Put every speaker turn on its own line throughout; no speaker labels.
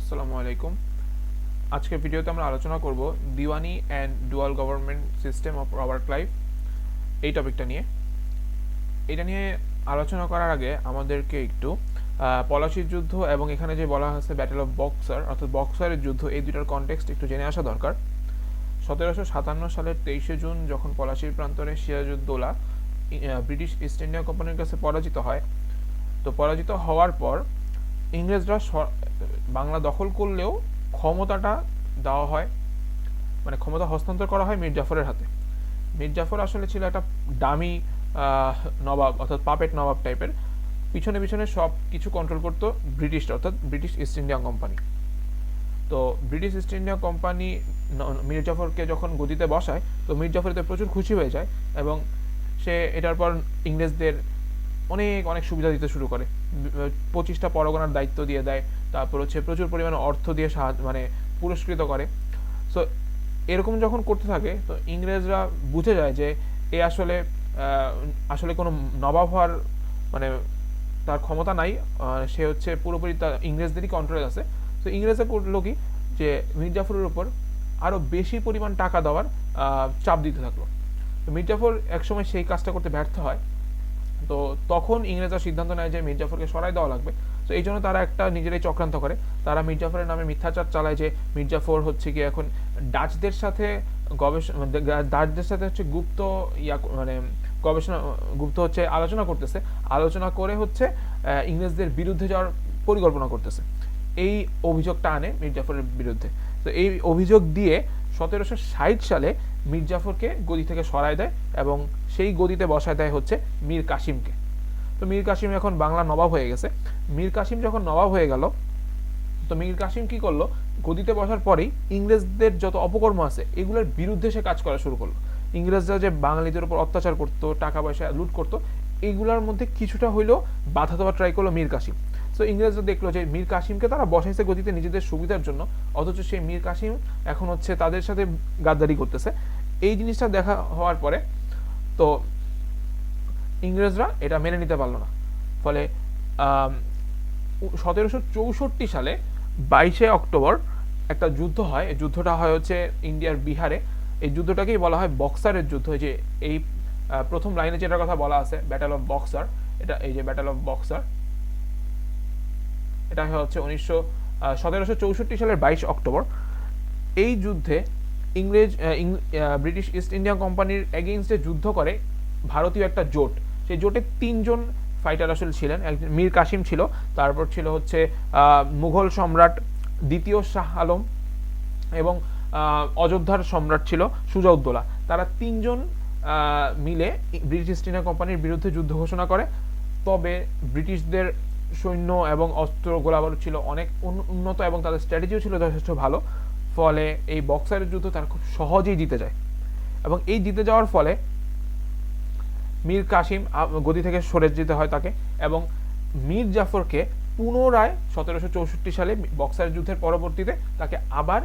আসসালামু আলাইকুম। আজকের ভিডিওতে আমরা আলোচনা করব diwani and dual government system of Robert Clive এই টপিকটা নিয়ে। এটা নিয়ে আলোচনা করার আগে আমাদেরকে একটু পলাশির যুদ্ধ এবং এখানে যে বলা হয়েছে ব্যাটেল অফ বক্সার অর্থাৎ বক্সারের যুদ্ধ এই দুটার কনটেক্সট একটু জেনে আসা দরকার। 1757 সালের 23শে জুন যখন পলাশির প্রান্তরে সিরাজউদ্দৌলা ব্রিটিশ ইস্ট ইন্ডিয়া কোম্পানির কাছে পরাজিত হয়, তো পরাজিত হওয়ার পর ইংরেজরা বাংলা দখল করলেও ক্ষমতাটা দেওয়া হয়, মানে ক্ষমতা হস্তান্তর করা হয় মীর জাফরের হাতে। মীর জাফর আসলে ছিল একটা ডামি নবাব অর্থাৎ পাপেট নবাব টাইপের। পিছনে পিছনে সব কিছু কন্ট্রোল করতো ব্রিটিশরা অর্থাৎ ব্রিটিশ ইস্ট ইন্ডিয়া কোম্পানি। তো British East India company Mir জাফরকে যখন গদিতে বসায়, তো মীর জাফর এতে প্রচুর খুশি হয়ে যায় এবং সে এটার পর ইংরেজদের অনেক অনেক সুবিধা দিতে শুরু করে। 25টা পরগনার দায়িত্ব দিয়ে দেয়, তারপর হচ্ছে প্রচুর পরিমাণে অর্থ দিয়ে সাহায্য মানে পুরস্কৃত করে। সো এরকম যখন করতে থাকে, তো ইংরেজরা বুঝে যায় যে এ আসলে আসলে কোনো নবাব হওয়ার মানে তার ক্ষমতা নাই, সে হচ্ছে পুরোপুরি তার ইংরেজদেরই কন্ট্রোলে আছে। তো ইংরেজরা করলো কি, যে মীর জাফরের উপর আরও বেশি পরিমাণ টাকা দেওয়ার চাপ দিতে থাকলো। তো মীর জাফর একসময় সেই কাজটা করতে ব্যর্থ হয়। তো তখন ইংরেজরা সিদ্ধান্ত নেয় যে মীর জাফরকে সরাই দেওয়া লাগবে। তো এই জন্য তারা একটা নিজেরাই চক্রান্ত করে। তারা মীর জাফরের নামে মিথ্যাচার চালায় যে মীর জাফর হচ্ছে কি এখন ডাচদের সাথে ডাচদের সাথে হচ্ছে গুপ্ত মানে গবেষণা গুপ্ত হচ্ছে আলোচনা করে হচ্ছে ইংরেজদের বিরুদ্ধে যাওয়ার পরিকল্পনা করতেছে। এই অভিযোগটা আনে মীর জাফরের বিরুদ্ধে। তো এই অভিযোগ দিয়ে 1760 সালে মীর জাফরকে গদি থেকে সরায় দেয় এবং সেই গদিতে বসায় দেয় হচ্ছে মীর কাসিমকে। তো মীর কাসিম এখন বাংলা নবাব হয়ে গেছে। মীর কাসিম যখন নবাব হয়ে গেল, তো মীর কাসিম কি করলো, গদিতে বসার পরেই ইংরেজদের যত অপকর্ম আছে এগুলোর বিরুদ্ধে সে কাজ করা শুরু করলো। ইংরেজরা যে বাঙালিদের উপর অত্যাচার করতো, টাকা পয়সা লুট করতো, এইগুলোর মধ্যে কিছুটা হইলেও বাধা দেওয়ার ট্রাই করলো মীর কাসিম। তো ইংরেজরা দেখলো যে মীর কাসিমকে তারা বসাইছে গদিতে নিজেদের সুবিধার জন্য, অথচ সেই মীর কাসিম এখন হচ্ছে তাদের সাথে গাদ্দারি করতেছে। এই জিনিসটা দেখা হওয়ার পরে তো ইংরেজরা এটা মেনে নিতে পারলো না। ফলে 1764 সালে 22শে অক্টোবর একটা যুদ্ধ হয়। এই যুদ্ধটা হয় হচ্ছে ইন্ডিয়ার বিহারে। এই যুদ্ধটাকেই বলা হয় বক্সারের যুদ্ধ। যে এই প্রথম লাইনে যেটার কথা বলা আছে ব্যাটেল অফ বক্সার, এটা এই যে ব্যাটেল অফ বক্সার, এটা হচ্ছে 1764 সালের 22 অক্টোবর। এই যুদ্ধে ব্রিটিশ ইস্ট ইন্ডিয়া কোম্পানির এগেইনস্টে যুদ্ধ করে ভারতীয় একটা জোট। সেই জোটে 3জন ফাইটার আসলে ছিলেন। একজন মীর কাসিম ছিল, তারপর ছিল হচ্ছে মুঘল সম্রাট দ্বিতীয় শাহ আলম এবং অযোধ্যার সম্রাট ছিল সুজাউদ্দৌলা। তারা 3জন মিলে ব্রিটিশ ইস্ট ইন্ডিয়া কোম্পানির বিরুদ্ধে যুদ্ধ ঘোষণা করে। তবে ব্রিটিশদের সৈন্য এবং অস্ত্র গোলাবারুদ ছিল অনেক উন্নত এবং তাদের স্ট্র্যাটেজিও ছিল যথেষ্ট ভালো। ফলে এই বক্সারের যুদ্ধ তারা খুব সহজেই জিতে যায় এবং এই জিতে যাওয়ার ফলে মীর কাসিম গদি থেকে সরে যেতে হয় তাকে, এবং মীর জাফরকে পুনরায় 1764 সালে বক্সারের যুদ্ধের পরবর্তীতে তাকে আবার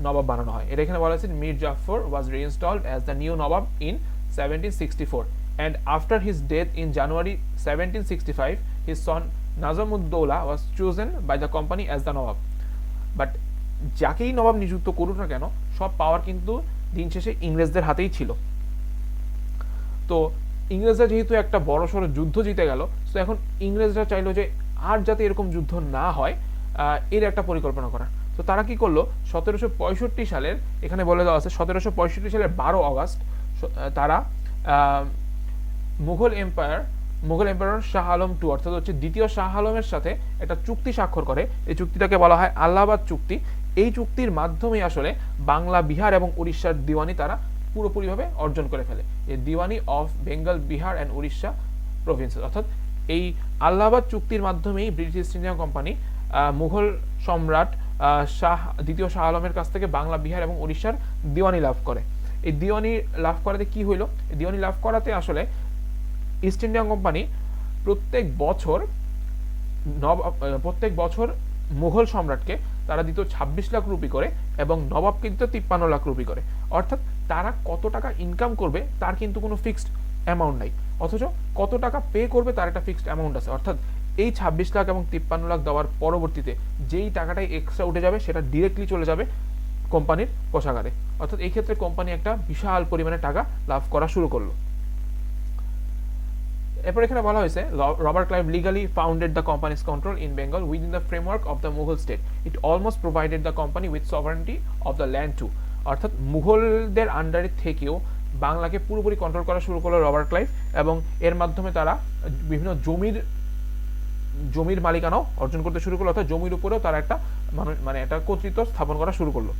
নবাব বানানো হয়। এটা এখানে বলা হয়েছে Mir Jafar was reinstalled as the new nawab in 1764 and after his death in January 1765 his son Nazamud-Dowla was chosen by the company as the Nawab. But যাকেই নবাব নিযুক্ত করুক না কেন, সব পাওয়ার কিন্তু দিন শেষে ইংরেজদের হাতেই ছিল। তো ইংরেজরা যেহেতু একটা বড়সড় যুদ্ধ জিতে গেল, তো এখন ইংরেজরা চাইলো যে আর যাতে এরকম যুদ্ধ না হয় এর একটা পরিকল্পনা করা। তো তারা কি করলো, 1765 সালের এখানে বলে দেওয়া আছে 1765 সালের 12 অগাস্ট তারা মুঘল এম্পায়ার শাহ আলম টু অর্থাৎ হচ্ছে দ্বিতীয় শাহ আলমের সাথে একটা চুক্তি স্বাক্ষর করে। এই চুক্তিটাকে বলা হয় আলাহাবাদ চুক্তি। এই চুক্তির মাধ্যমে আসলে বাংলা, বিহার এবং উড়িষ্যার দিওয়ানি তারা পুরোপুরিভাবে অর্জন করে ফেলে। এই diwani of Bengal, Bihar and Orissa provinces, অর্থাৎ এই আলাহাবাদ চুক্তির মাধ্যমেই British East India company Mughal সম্রাট দ্বিতীয় শাহ আলমের কাছ থেকে বাংলা, বিহার এবং উড়িষ্যার দিওয়ানি লাভ করে। এই দিওয়ানি লাভ করাতে কি হইল, দিওয়ানি লাভ করাতে আসলে ইস্ট ইন্ডিয়া কোম্পানি প্রত্যেক বছর মুঘল সম্রাটকে তারা দিত 26 লাখ রুপি করে এবং নবাবকে দিত 53 লাখ রুপি করে। অর্থাৎ তারা কত টাকা ইনকাম করবে তার কিন্তু কোনো ফিক্সড অ্যামাউন্ট নাই, অথচ কত টাকা পে করবে তার একটা ফিক্সড অ্যামাউন্ট আছে। অর্থাৎ এই 26 লাখ এবং 53 লাখ দেওয়ার পরবর্তীতে যেই টাকাটাই এক্সট্রা উঠে যাবে সেটা ডিরেক্টলি চলে যাবে কোম্পানির কোষাগারে। অর্থাৎ এই ক্ষেত্রে কোম্পানি একটা বিশাল পরিমাণে টাকা লাভ করা শুরু করলো। এরপর এখানে বলা হয়েছে Robert Clive legally founded the company's control in Bengal within the framework of the Mughal state. It almost provided the company with sovereignty of the land too. অর্থাৎ মুঘলদের আন্ডারে থেকেও বাংলাকে পুরোপুরি কন্ট্রোল করা শুরু করলো রবার্ট ক্লাইভ, এবং এর মাধ্যমে তারা বিভিন্ন জমির মালিকানাও অর্জন করতে শুরু করলো। অর্থাৎ জমির উপরেও তারা একটা মানে একটা কর্তৃত্ব স্থাপন করা শুরু করলো।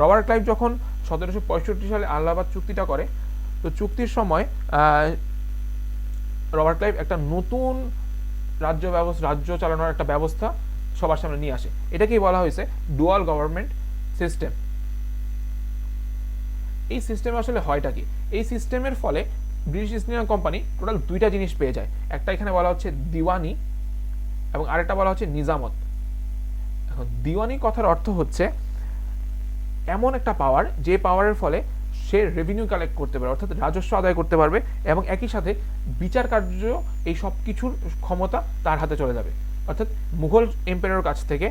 রবার্ট ক্লাইভ যখন 1765 সালে আলাহাবাদ চুক্তিটা করে, তো চুক্তির সময় রবার্ট ক্লাইভ একটা নতুন রাজ্য চালানোর একটা ব্যবস্থা সবার সামনে নিয়ে আসে। এটাকেই বলা হয়েছে ডুয়াল গভর্নমেন্ট সিস্টেম। এই সিস্টেমে আসলে হয়টা কি? এই সিস্টেমের ফলে British East India company total দুইটা জিনিস পেয়ে যায়। একটা এখানে বলা হচ্ছে দিওয়ানি এবং আরেকটা বলা হচ্ছে নিজামত। এখন দিওয়ানি কথার অর্থ হচ্ছে এমন একটা পাওয়ার, যে পাওয়ারের ফলে সে রেভিনিউ কালেক্ট করতে পারবে, অর্থাৎ রাজস্ব আদায় করতে পারবে, এবং একই সাথে বিচার কার্য এই সব কিছুর ক্ষমতা তার হাতে চলে যাবে। অর্থাৎ মুঘল এম্পায়ারের কাছ থেকে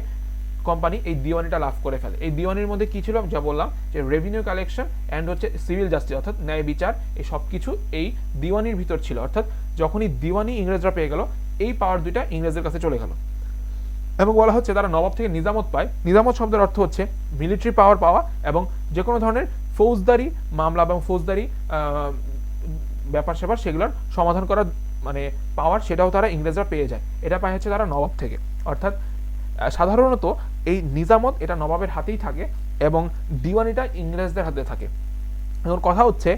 কোম্পানি এই দিওয়ানিটা লাভ করে ফেলে। এই দিওয়ানির মধ্যে কি ছিল, যা বললাম যে রেভিনিউ কালেকশন অ্যান্ড হচ্ছে সিভিল জাস্টিস, অর্থাৎ ন্যায় বিচার, এই সব কিছু এই দিওয়ানির ভিতর ছিল। অর্থাৎ যখনই দিওয়ানি ইংরেজরা পেয়ে গেল, এই পাওয়ার দুইটা ইংরেজদের কাছে চলে গেল। এবং বলা হচ্ছে তারা নবাব থেকে নিজামত পায়। নিজামত শব্দের অর্থ হচ্ছে মিলিটারি পাওয়ার পাওয়া, এবং যে কোনো ধরনের ফৌজদারি মামলা এবং ফৌজদারি ব্যাপার স্যাপার সেগুলোর সমাধান করার মানে পাওয়ার, সেটাও তারা ইংরেজরা পেয়ে যায়। এটা পায় হচ্ছে তারা নবাব থেকে। অর্থাৎ সাধারণত এই নিজামত এটা নবাবের হাতেই থাকে এবং দিওয়ানিটা ইংরেজদের হাতে থাকে। এখন কথা হচ্ছে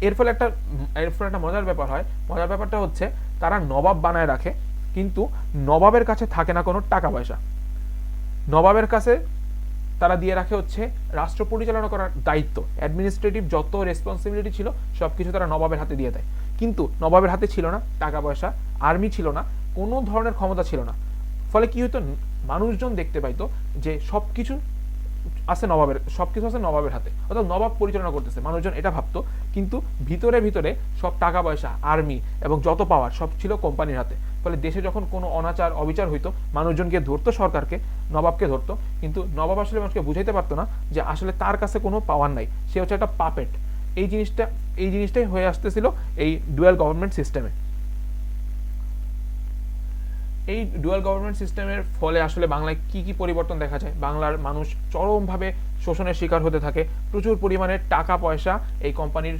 এর ফলে একটা মজার ব্যাপার হয়। মজার ব্যাপারটা হচ্ছে তারা নবাব বানায় রাখে, কিন্তু নবাবের কাছে থাকে না কোনো টাকা পয়সা। নবাবের কাছে তারা দিয়ে রাখে হচ্ছে রাষ্ট্র পরিচালনা করার দায়িত্ব, অ্যাডমিনিস্ট্রেটিভ যত রেসপন্সিবিলিটি ছিল সব কিছু তারা নবাবের হাতে দিয়ে দেয়। কিন্তু নবাবের হাতে ছিল না টাকা পয়সা, আর্মি ছিল না, কোনো ধরনের ক্ষমতা ছিল না। ফলে কি হতো, মানুষজন দেখতে পাইতো যে সবকিছু আছে নবাবের হাতে, অর্থাৎ নবাব পরিচালনা করতেছে, মানুষজন এটা ভাবতো। কিন্তু ভিতরে ভিতরে সব টাকা পয়সা, আর্মি এবং যত পাওয়ার সব ছিল কোম্পানির হাতে। ফলে দেশে যখন কোনো অনাচার অবিচার হইতো, মানুষজনকে ধরতো, সরকারকে, নবাবকে ধরতো, কিন্তু নবাব আসলে মানুষকে বুঝাইতে পারতো না যে আসলে তার কাছে কোনো পাওয়ার নাই, সে হচ্ছে একটা পাপেট। এই জিনিসটাই হয়ে আসতেছিল এই ডুয়াল গভর্নমেন্ট সিস্টেমে। এই ডুয়াল গভর্নমেন্ট সিস্টেমের ফলে আসলে বাংলায় কি কি পরিবর্তন দেখা যায়? বাংলার মানুষ চরমভাবে শোষণের শিকার হতে থাকে। প্রচুর পরিমাণে টাকা পয়সা এই কোম্পানির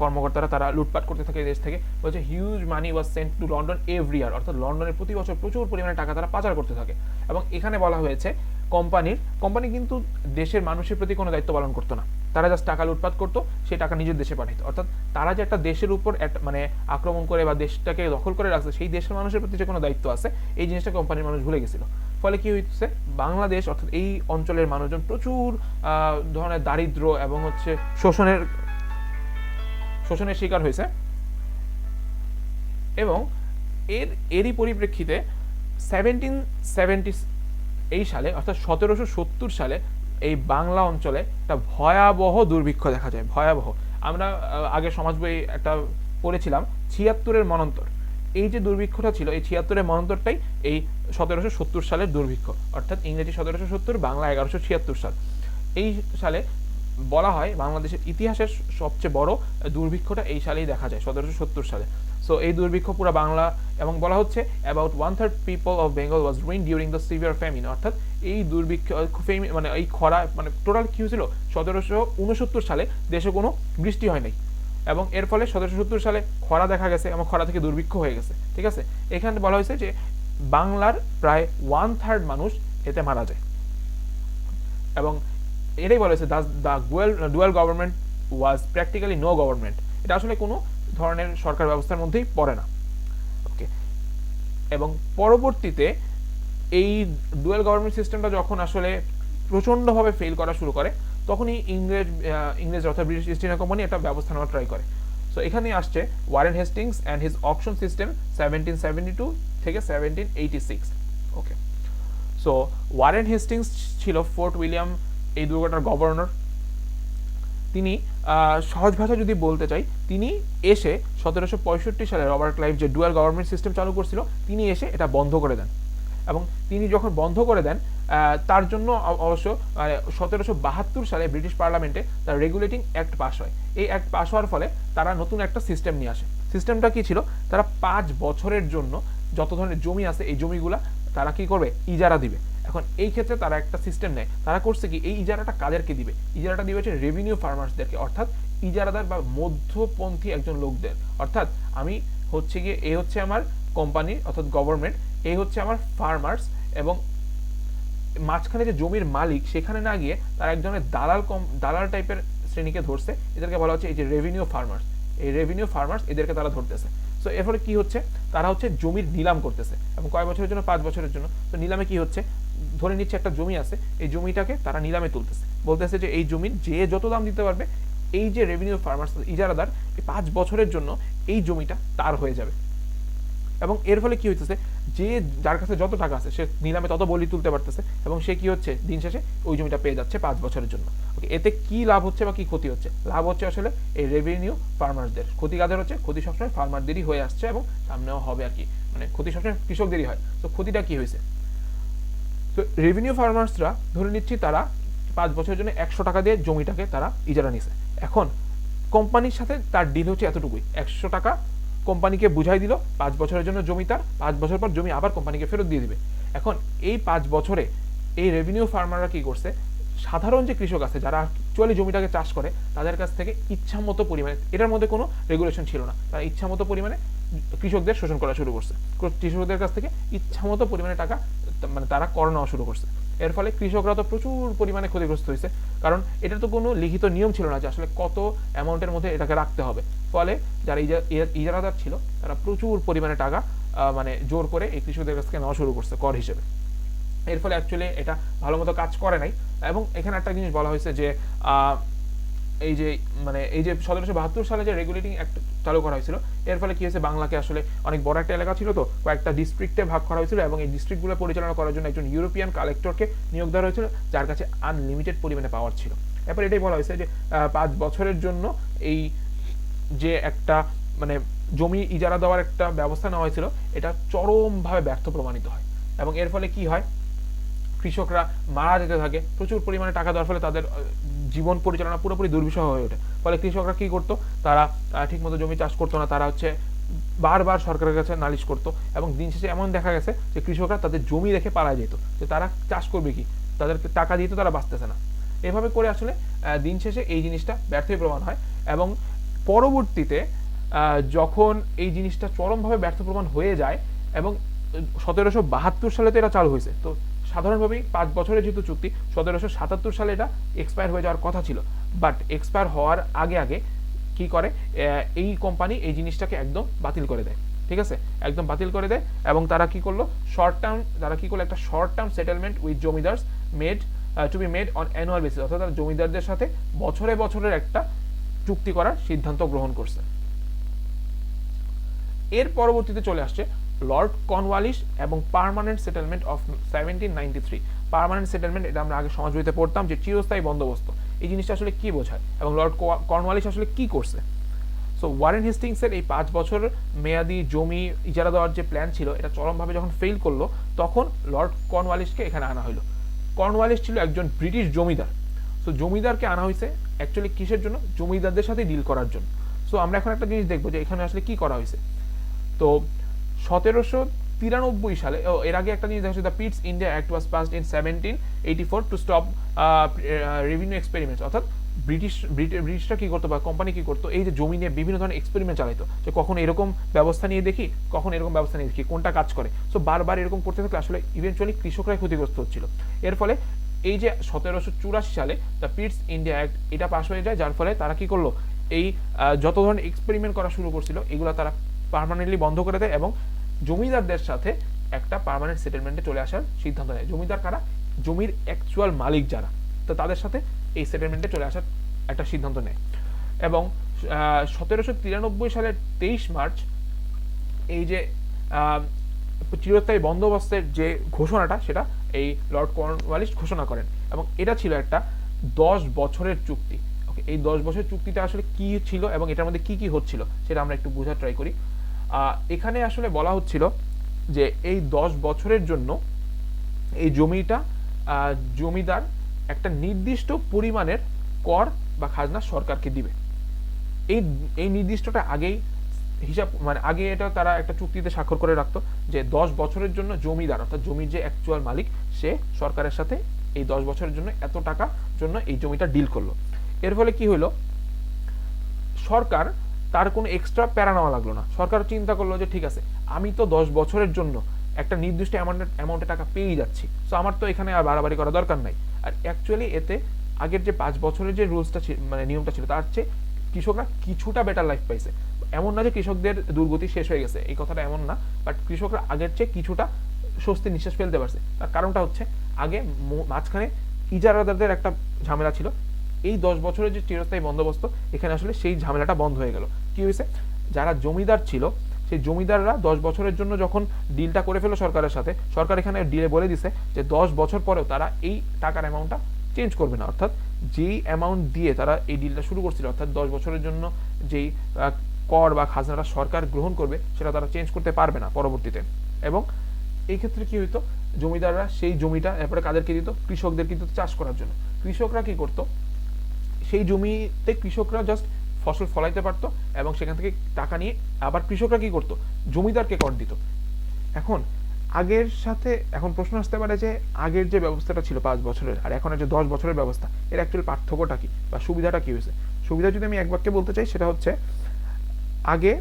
কর্মকর্তারা তারা লুটপাট করতে থাকে দেশ থেকে। বলছে huge money was sent to London every year, অর্থাৎ লন্ডনের প্রতি বছর প্রচুর পরিমাণে টাকা তারা পাচার করতে থাকে। এবং এখানে বলা হয়েছে কোম্পানি কিন্তু দেশের মানুষের প্রতি কোনো দায়িত্ব পালন করতো না, তারা জাস্ট টাকা লুটপাট করতো, সেই টাকা নিজের দেশে পাঠাইতো। অর্থাৎ তারা যে একটা দেশের উপর মানে আক্রমণ করে বা দেশটাকে দখল করে রাখছে, সেই দেশের মানুষের প্রতি যে কোনো দায়িত্ব আছে, এই জিনিসটা কোম্পানির মানুষ ভুলে গেছিল। ফলে কি হইতেছে, বাংলাদেশ অর্থাৎ এই অঞ্চলের মানুষজন প্রচুর ধরনের দারিদ্র এবং হচ্ছে শোষণের শিকার হয়েছে। এবং এরই পরিপ্রেক্ষিতে 1770 এই সালে, অর্থাৎ 1770 সালে এই বাংলা অঞ্চলে একটা ভয়াবহ দুর্ভিক্ষ দেখা যায়। ভয়াবহ। আমরা আগে সমাজ বই একটা পড়েছিলাম 76-এর মনন্তর। এই যে দুর্ভিক্ষটা ছিল, এই 76-এর মনন্তরটাই এই 1770 সালের দুর্ভিক্ষ, অর্থাৎ ইংরেজি 1770, বাংলা 1176 সাল। এই সালে বলা হয় বাংলাদেশের ইতিহাসের সবচেয়ে বড় দুর্ভিক্ষটা এই সালেই দেখা যায়, 1770 সালে। সো এই দুর্ভিক্ষ পুরো বাংলা, এবং বলা হচ্ছে about 1/3 people of Bengal was ruined during the severe famine. অর্থাৎ এই দুর্ভিক্ষ মানে এই খরা মানে টোটাল কি হয়েছিল, 1769 সালে দেশে কোনো বৃষ্টি হয় নাই, এবং এর ফলে 1770 সালে খরা দেখা গেছে এবং খরা থেকে দুর্ভিক্ষ হয়ে গেছে। ঠিক আছে, এখানে বলা হয়েছে যে বাংলার প্রায় 1/3 মানুষ এতে মারা যায়। এবং এটাই বলা হয়েছে the dual government was practically no government. এটা আসলে কোনো ধরনের সরকার ব্যবস্থার মধ্যেই পড়ে না। ওকে, এবং পরবর্তীতে এই ডুয়াল গভর্নমেন্ট সিস্টেমটা যখন আসলে প্রচণ্ডভাবে ফেল করা শুরু করে, তখনই ইংরেজ অর্থাৎ ব্রিটিশ ইস্ট ইন্ডিয়া কোম্পানি একটা ব্যবস্থা নেওয়ার ট্রাই করে। সো এখানে আসছে Warren Hastings and his auction system 1772 থেকে 1786। ওকে, সো ওয়ারেন হেস্টিংস ছিল ফোর্ট উইলিয়াম এই দুর্গটার গভর্নর। তিনি সহজ ভাষা যদি বলতে চাই, তিনি এসে 1765 সালে রবার্ট ক্লাইভ যে ডুয়াল গভর্নমেন্ট সিস্টেম চালু করছিল, তিনি এসে এটা বন্ধ করে দেন। এবং তিনি যখন বন্ধ করে দেন, তার জন্য অবশ্য 1772 সালে ব্রিটিশ পার্লামেন্টে তার রেগুলেটিং অ্যাক্ট পাস হয়। এই অ্যাক্ট পাস হওয়ার ফলে তারা নতুন একটা সিস্টেম নিয়ে আসে। সিস্টেমটা কি ছিল? তারা 5 বছরের জন্য যত ধরনের জমি আছে এই জমিগুলা তারা কি করবে? ইজারা দিবে। এখন এই ক্ষেত্রে তারা একটা সিস্টেম নেয়। তারা করছে কি, এই ইজারাটা কাদেরকে দিবে? ইজারাটা দিবে হচ্ছে রেভিনিউ ফার্মার্সদেরকে, অর্থাৎ ইজারাদার বা মধ্যপন্থী একজন লোকদের। অর্থাৎ আমি হচ্ছে গিয়ে, এ হচ্ছে আমার কোম্পানি অর্থাৎ গভর্নমেন্ট, এই হচ্ছে আমার ফার্মার্স, এবং মাঝখানে যে জমির মালিক সেখানে না গিয়ে তারা এক ধরনের দালাল টাইপের শ্রেণীকে ধরছে। এদেরকে বলা হচ্ছে এই যে রেভিনিউ ফার্মার্স। এই রেভিনিউ ফার্মার্স এদেরকে তারা ধরতেছে। সো এর ফলে কি হচ্ছে? তারা হচ্ছে জমির নিলাম করতেছে, এবং কয় বছরের জন্য? 5 বছরের জন্য। তো নিলামে কি হচ্ছে? ধরে নিচ্ছে একটা জমি আছে, এই জমিটাকে তারা নিলামে তুলতেছে, বলতেছে যে এই জমির যে যত দাম দিতে পারবে, এই যে রেভিনিউ ফার্মার্স ইজারাদার, এই 5 বছরের জন্য এই জমিটা তার হয়ে যাবে। এবং এর ফলে কি হইতেছে? যে যার কাছে যত টাকা আছে সে নিলামে তত বলি তুলতে পারতেছে, এবং সে কি হচ্ছে? দিন শেষে ওই জমিটা পেয়ে যাচ্ছে 5 বছরের জন্য। ওকে, এতে কি লাভ হচ্ছে বা কি ক্ষতি হচ্ছে? লাভ হচ্ছে আসলে এই রেভিনিউ ফার্মারদের, ক্ষতি কাদের হচ্ছে? ক্ষতি সবসময় ফার্মারদেরই হয়ে আসছে, এবং সামনেও হবে আর কি, মানে ক্ষতি সবসময় কৃষকদেরই হয়। তো ক্ষতিটা কি হয়েছে? তো রেভিনিউ ফার্মার্সরা ধরে নিচ্ছি তারা 5 বছরের জন্য 100 টাকা দিয়ে জমিটাকে তারা ইজারা নিছে। এখন কোম্পানির সাথে তার ডিল হচ্ছে এতটুকুই, 100 টাকা কোম্পানিকে বুঝাই দিল, 5 বছরের জন্য জমি তার, 5 বছর পর জমি আবার কোম্পানিকে ফেরত দিয়ে দিবে। এখন এই 5 বছরে এই রেভিনিউ ফার্মাররা কি করছে? সাধারণ যে কৃষক আছে যারা অ্যাকচুয়ালি জমিটাকে চাষ করে, তাদের কাছ থেকে ইচ্ছামতো পরিমাণে, এটার মধ্যে কোনো রেগুলেশন ছিল না, তারা ইচ্ছামতো পরিমাণে কৃষকদের শোষণ করা শুরু করছে। কৃষকদের কাছ থেকে ইচ্ছামতো পরিমাণে টাকা মানে তারা কর নেওয়া শুরু করছে। এর ফলে কৃষকরা তো প্রচুর পরিমাণে ক্ষতিগ্রস্ত হয়েছে, কারণ এটা তো কোনো লিখিত নিয়ম ছিল না যে আসলে কত অ্যামাউন্টের মধ্যে এটাকে রাখতে হবে। ফলে যারা ইজারাদার ছিল তারা প্রচুর পরিমাণে টাকা মানে জোর করে এই কৃষকদের কাছ থেকে নেওয়া শুরু করছে কর হিসেবে। এর ফলে অ্যাকচুয়ালি এটা ভালো মতো কাজ করে নাই। এবং এখানে একটা জিনিস বলা হয়েছে যে এই যে 1772 সালে যে রেগুলেটিং অ্যাক্ট চালু করা হয়েছিল, এর ফলে কি হয়েছে? বাংলাকে আসলে অনেক বড় একটা এলাকা ছিল, তো কয়েকটা ডিস্ট্রিক্টে ভাগ করা হয়েছিল, এবং এই ডিস্ট্রিক্টগুলো পরিচালনা করার জন্য একজন ইউরোপিয়ান কালেক্টরকে নিয়োগ দেওয়া হয়েছিল, যার কাছে আনলিমিটেড পরিমাণে পাওয়ার ছিল। এরপর এটাই বলা হয়েছে যে 5 বছরের জন্য এই যে একটা মানে জমি ইজারা দেওয়ার একটা ব্যবস্থা নেওয়া হয়েছিল, এটা চরমভাবে ব্যর্থ প্রমাণিত হয়, এবং এর ফলে কি হয়? কৃষকরা মারা যেতে থাকে, প্রচুর পরিমাণে টাকা দেওয়ার ফলে তাদের জীবন পরিচালনা পুরোপুরি দুর্বিষহ হয়ে ওঠে। ফলে কৃষকরা কি করতো? তারা ঠিকমতো জমি চাষ করতো না, তারা হচ্ছে বারবার সরকারের কাছে নালিশ করতো, এবং দিন শেষে এমন দেখা গেছে যে কৃষকরা তাদের জমি রেখে পালায় যেত, যে তারা চাষ করবে কি, তাদেরকে টাকা দিয়ে তো তারা বাঁচতেছে না। এভাবে করে আসলে দিন শেষে এই জিনিসটা ব্যর্থই প্রমাণ হয়। এবং পরবর্তীতে যখন এই জিনিসটা চরমভাবে ব্যর্থ প্রমাণ হয়ে যায়, এবং 1772 সালে তো এটা চালু হয়েছে, তো সাধারণভাবেই 5 বছরের যেহেতু চুক্তি, 1777 সালে এটা এক্সপায়ার হয়ে যাওয়ার কথা ছিল। বাট এক্সপায়ার হওয়ার আগে আগে কি করে এই কোম্পানি এই জিনিসটাকে একদম বাতিল করে দেয়। ঠিক আছে, একদম বাতিল করে দেয়, এবং তারা কি করলো? একটা short term settlement with zamindars made to be made on annual basis, অর্থাৎ তারা জমিদারদের সাথে বছরে বছরের একটা চুক্তি করার সিদ্ধান্ত গ্রহণ করছে। এর পরবর্তীতে চলে আসছে লর্ড কর্নওয়ালিস এবং permanent settlement of 1793। Permanent settlement, এটা আমরা আগে সমাজ বইতে পড়তাম যে চিরস্থায়ী বন্দোবস্ত। এই জিনিসটা আসলে কি বোঝায়, এবং লর্ড কর্নওয়ালিস আসলে কি করছে? সো ওয়ারেন হেস্টিংসের এই 5 বছর মেয়াদি জমি ইজারা দেওয়ার যে প্ল্যান ছিল, এটা চরমভাবে যখন ফেল করলো, তখন লর্ড কর্নওয়ালিসকে এখানে আনা হলো। কর্নওয়ালিস ছিল একজন ব্রিটিশ জমিদার। সো জমিদারকে আনা হয়েছে অ্যাকচুয়ালি কিসের জন্য? জমিদারদের সাথে ডিল করার জন্য। সো আমরা এখন একটা জিনিস দেখবো যে এখানে আসলে কি করা হয়েছে। তো 1793 সালে, এর আগে একটা জিনিস দেখা যাচ্ছে, the পিটস India act was passed in 1784 to stop revenue experiments, অর্থাৎ ব্রিটিশরা কি করতো বা কোম্পানি কি করতো? এই যে জমি নিয়ে বিভিন্ন ধরনের এক্সপেরিমেন্ট চালাইতো, যে কখন এরকম ব্যবস্থা নিয়ে দেখি, কখন এরকম ব্যবস্থা নিয়ে দেখি, কোনটা কাজ করে। সো বারবার এরকম করতে থাকলে আসলে ইভেনচুয়ালি কৃষকরাই ক্ষতিগ্রস্ত হচ্ছিল। এর ফলে এই যে 1784 সালে দ্য পিটস ইন্ডিয়া অ্যাক্ট এটা পাস হয়ে যায়, যার ফলে তারা কি করলো? এই যত ধরনের এক্সপেরিমেন্ট করা শুরু করছিল, এগুলো তারা পার্মানেন্টলি বন্ধ করে দেয়, এবং জমিদারদের সাথে একটা পার্মানেন্ট সেটেলমেন্টে চলে আসার সিদ্ধান্ত নেয়। জমিদার কারা? জমির অ্যাকচুয়াল মালিক যারা, তো তাদের সাথে এই সেটেলমেন্টে চলে আসার একটা সিদ্ধান্ত নেয়। এবং 1793 সালের 23 মার্চ এই যে চিরস্থায়ী বন্দোবস্তের যে ঘোষণাটা, সেটা এই লর্ড কর্নওয়ালিস ঘোষণা করেন, এবং এটা ছিল একটা 10 বছরের চুক্তি। ওকে, এই 10 বছরের চুক্তিটা আসলে কি ছিল এবং এটার মধ্যে কি কি হচ্ছিল সেটা আমরা একটু বোঝার ট্রাই করি। এখানে আসলে বলা হচ্ছিল যে এই 10 বছরের জন্য এই জমিটা জমিদার একটা নির্দিষ্ট পরিমাণের কর বা খাজনা সরকারকে দিবে। এই এই নির্দিষ্টটা আগেই হিসাব মানে আগে এটা তারা একটা চুক্তিতে স্বাক্ষর করে রাখতো যে 10 বছরের জন্য জমিদার অর্থাৎ জমির যে অ্যাকচুয়াল মালিক সে সরকারের সাথে এই 10 বছরের জন্য এত টাকা জন্য এই জমিটা ডিল করলো। এর ফলে কি হলো, সরকার তার কোনো এক্সট্রা প্যারা নেওয়া লাগলো না। সরকার চিন্তা করলো যে ঠিক আছে, আমি তো 10 বছরের জন্য একটা নির্দিষ্ট অ্যামাউন্টে টাকা পেয়ে যাচ্ছি, সো আমার তো এখানে আর বাড়াবাড়ি করা দরকার নাই। আর অ্যাকচুয়ালি এতে আগের যে 5 বছরের যে রুলসটা মানে নিয়মটা ছিল তার চেয়ে কৃষকরা কিছুটা বেটার লাইফ পাইছে। এমন না যে কৃষকদের দুর্গতি শেষ হয়ে গেছে, এই কথাটা এমন না, বাট কৃষকরা আগের চেয়ে কিছুটা স্বস্তি নিঃশ্বাস ফেলতে পারছে। তার কারণটা হচ্ছে আগে মাঝখানে ইজারাদারদের একটা ঝামেলা ছিল। এই 10 বছরের যে চিরস্থায়ী বন্দোবস্ত এখানে আসলে সেই ঝামেলাটা বন্ধ হয়ে গেল। কি হয়েছে, যারা জমিদার ছিল সেই জমিদাররা 10 বছরের জন্য যখন ডিলটা করে ফেলো সরকারের সাথে, সরকার এখানে ডিলে বলে দিছে যে 10 বছর পরেও তারা এই টাকার অ্যামাউন্টটা চেঞ্জ করবে না। অর্থাৎ যেই অ্যামাউন্ট দিয়ে তারা এই ডিলটা শুরু করছিল, অর্থাৎ 10 বছরের জন্য যেই কর বা খাজনাটা সরকার গ্রহণ করবে সেটা তারা চেঞ্জ করতে পারবে না পরবর্তীতে। এবং এই ক্ষেত্রে কি হইতো, জমিদাররা সেই জমিটা এরপরে কাদেরকে দিত, কৃষকদের কিন্তু চাষ করার জন্য। কৃষকরা কি করতো, সেই জমিতে কৃষকরা জাস্ট ফসল ফলাইতে পারতো এবং সেখান থেকে টাকা নিয়ে আবার কৃষকরা কি করতো, জমিদারকে কর দিত। এখন আগের সাথে এখন প্রশ্ন আসতে পারে যে আগের যে ব্যবস্থাটা ছিল 5 বছরের আর এখন যে 10 বছরের ব্যবস্থা, এর অ্যাকচুয়াল পার্থক্যটা কি বা সুবিধাটা কি হয়েছে। সুবিধা যদি আমি এক বাক্যে বলতে চাই সেটা হচ্ছে, আগে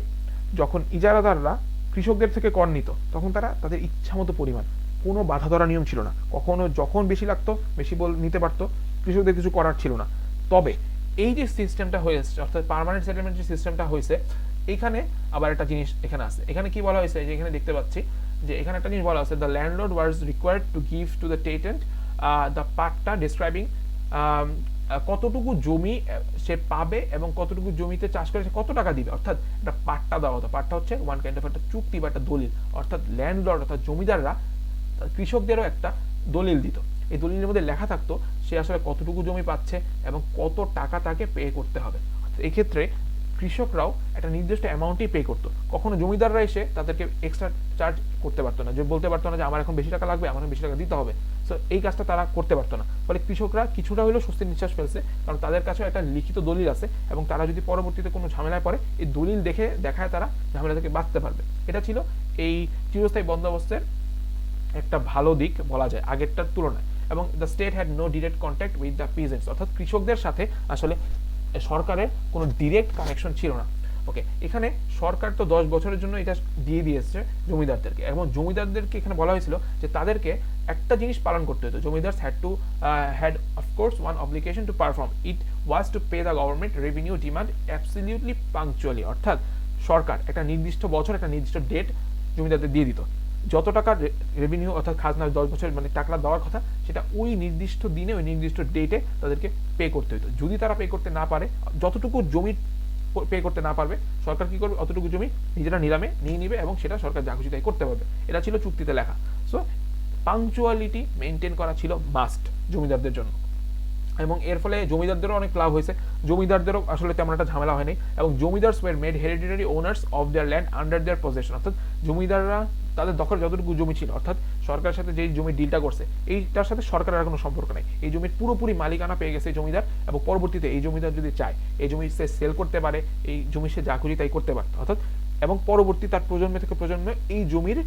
যখন ইজারাদাররা কৃষকদের থেকে কর নিত তখন তারা তাদের ইচ্ছা মতো পরিমাণ, কোনো বাধা ধরা নিয়ম ছিল না, কখনো যখন বেশি লাগতো বেশি নিতে পারতো, কৃষকদের কিছু করার ছিল না। তবে এই যে সিস্টেমটা হয়েছে অর্থাৎ পার্মানেন্ট সেটেলমেন্ট যে সিস্টেমটা হয়েছে, এখানে আবার একটা জিনিস এখানে আছে। এখানে কি বলা হয়েছে যে এখানে দেখতে পাচ্ছি যে এখানে একটা জিনিস বলা আছে, the landlord was required to give to the tenant the পার্টটা ডিসক্রাইবিং কতটুকু জমি সে পাবে এবং কতটুকু জমিতে চাষ করে সে কত টাকা দিবে, অর্থাৎ একটা পাট্টা দেওয়া হতো। পাট্টা হচ্ছে ওয়ান কাইন্ড অফ একটা চুক্তি বা একটা দলিল, অর্থাৎ ল্যান্ডলর্ড অর্থাৎ জমিদাররা কৃষকদেরও একটা দলিল দিত। এই দলিলের মধ্যে লেখা থাকতো সে আসলে কতটুকু জমি পাচ্ছে এবং কত টাকা তাকে পে করতে হবে। এই ক্ষেত্রে কৃষকরাও একটা নির্দিষ্ট অ্যামাউন্টই পে করতো। কখনো জমিদাররা এসে তাদেরকে এক্সট্রা চার্জ করতে পারতো না, যে বলতে পারতো না যে আমার এখন বেশি টাকা লাগবে, আমার বেশি টাকা দিতে হবে। সো এই কাজটা তারা করতে পারতো না। ফলে কৃষকরা কিছুটা হলেও স্বস্তির নিঃশ্বাস ফেলছে, কারণ তাদের কাছেও একটা লিখিত দলিল আছে এবং তারা যদি পরবর্তীতে কোনো ঝামেলায় পড়ে এই দলিল দেখায় তারা ঝামেলা থেকে বাঁচতে পারবে। এটা ছিল এই চিরস্থায়ী বন্দোবস্তের একটা ভালো দিক বলা যায় আগেরটার তুলনায়। এবং the state had no direct contact with the peasants, অর্থাৎ কৃষকদের সাথে আসলে সরকারের কোনো ডিরেক্ট কানেকশন ছিল না। ওকে, এখানে সরকার তো 10 বছরের জন্য এটা দিয়ে দিয়েছে জমিদারদেরকে, এবং জমিদারদেরকে এখানে বলা হয়েছিল যে তাদেরকে একটা জিনিস পালন করতে হতো। Zamindar had of course one obligation to perform, it was to pay the government revenue demand absolutely punctually. অর্থাৎ সরকার একটা নির্দিষ্ট বছর একটা নির্দিষ্ট ডেট জমিদারদের দিয়ে দিত, যত টাকা রেভিনিউ অর্থাৎ খাজনা 10 বছরের মানে টাকা দেওয়ার কথা সেটা ওই নির্দিষ্ট দিনে ওই নির্দিষ্ট ডেটে তাদেরকে পে করতে হতো। যদি তারা পে করতে না পারে, যতটুকু জমি পে করতে না পারবে, সরকার কি করবে, অতটুকু জমি নিজেরা নিলামে নিয়ে নিবে এবং সেটা সরকার যা খুশি তাই করতে পারবে। এটা ছিল চুক্তিতে লেখা। সো পাংচুয়ালিটি মেনটেন করা ছিল মাস্ট জমিদারদের জন্য, এবং এর ফলে জমিদারদেরও অনেক লাভ হয়েছে। জমিদারদেরও আসলে তেমন একটা ঝামেলা হয়নি, এবং zamindars were made hereditary owners of their land under their possession, অর্থাৎ জমিদাররা তাদের দখল যতটুকু জমি ছিল, অর্থাৎ সরকারের সাথে যেই জমির ডিলটা করছে এইটার সাথে সরকারের আর কোনো সম্পর্ক নেই। এই জমির পুরোপুরি মালিকানা পেয়ে গেছে জমিদার, এবং পরবর্তীতে এই জমিদার যদি চায় এই জমি সে সেল করতে পারে, এই জমি সে যা খুশি তাই করতে পারত, অর্থাৎ এবং পরবর্তী তার প্রজন্ম থেকে প্রজন্মে এই জমির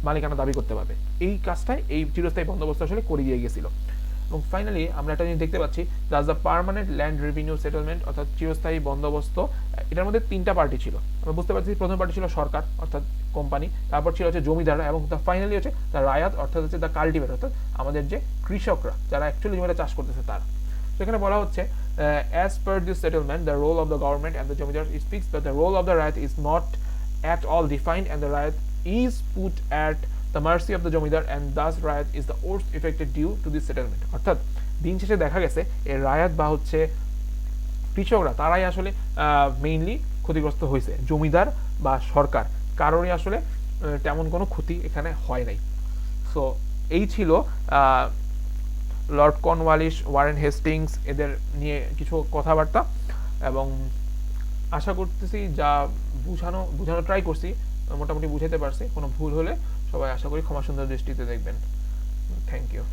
মালিকানা দাবি করতে পারবে। এই কাজটাই এই চিরস্থায়ী বন্দোবস্ত আসলে করে দিয়ে গেছিল। এবং ফাইনালি আমরা একটা জিনিস দেখতে পাচ্ছি, that's the permanent land revenue settlement, অর্থাৎ চিরস্থায়ী বন্দোবস্ত। এটার মধ্যে 3টা পার্টি ছিল, আমরা বুঝতে পারছি। প্রথম পার্টি ছিল সরকার অর্থাৎ কোম্পানি, তারপর ছিল হচ্ছে জমিদাররা, এবং ফাইনালি হচ্ছে দ্য রায়াত অর্থাৎ হচ্ছে দ্য কাল্টিভেটর, অর্থাৎ আমাদের যে কৃষকরা যারা অ্যাকচুয়ালি জমিটা চাষ করতেছে তারা। তো এখানে বলা হচ্ছে as per this settlement the role of the government and the zamindar speaks that the role of the ryot is not at all defined and the riot is put at the mercy of the zamindar and thus riot is the worst affected due to this settlement। অর্থাৎ দিন শেষে দেখা গেছে এই রায়াত বা হচ্ছে কৃষকরা তারাই আসলে মেইনলি ক্ষতিগ্রস্ত হয়েছে, জমিদার বা সরকার কারণে আসলে তেমন কোনো ক্ষতি এখানে হয় নাই। সো এই ছিল লর্ড কর্নওয়ালিস, ওয়ারেন হেস্টিংস এদের নিয়ে কিছু কথাবার্তা, এবং আশা করতেছি যা বোঝানো ট্রাই করছি মোটামুটি বুঝাতে পারছি। কোনো ভুল হলে সবাই আশা করি ক্ষমা সুন্দর দৃষ্টিতে দেখবেন। Thank you.